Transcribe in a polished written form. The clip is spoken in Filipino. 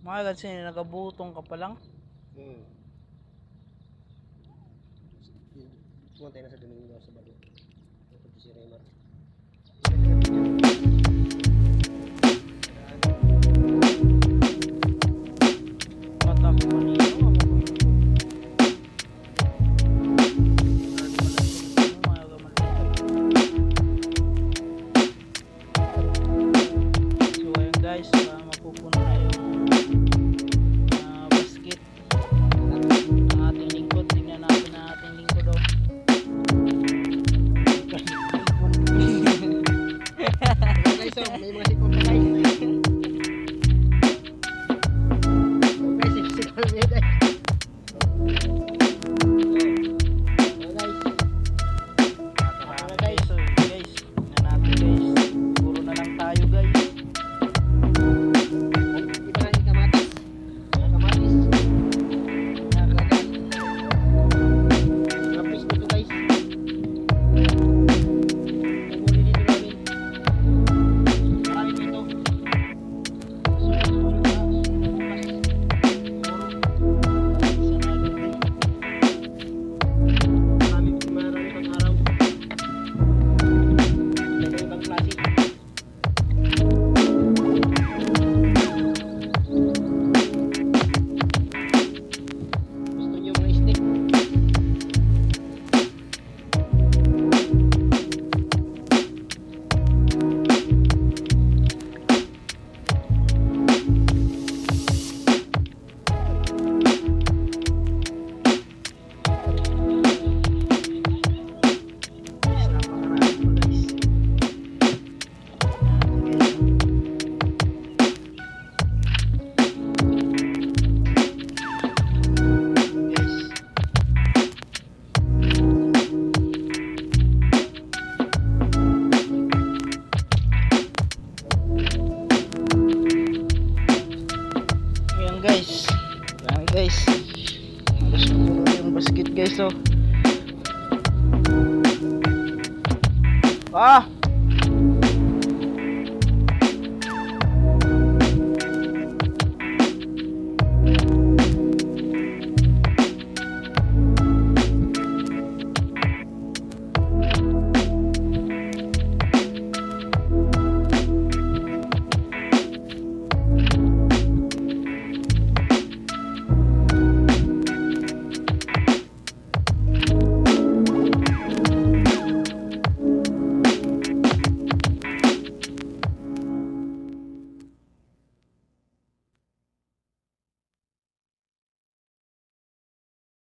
Mga kasi nagabutong ka pa lang. Pumunta na sa Domingo sa Bago. Ito si Raymar. Mata ko manino. So ayun guys, mapupuno na yung basket ang ating lingkod. Tingnan natin ang ating lingkod daw. Guys, so, may mga sipon pa guys. Guys, sipon niya guys. Guys, so guys, tingnan natin guys. Puro na lang tayo guys. Iba nga yung kamatis. Mga kamatis. Mga kagat. Mga fish dito guys. Pumuli dito namin. Marami dito. Marami pang araw. Ibang klase. Gusto niyo mga steak? Guys, napakarami pa guys. Guys. Ayan guys. Ayan guys. Halos puro yung basket guys oh. Ah!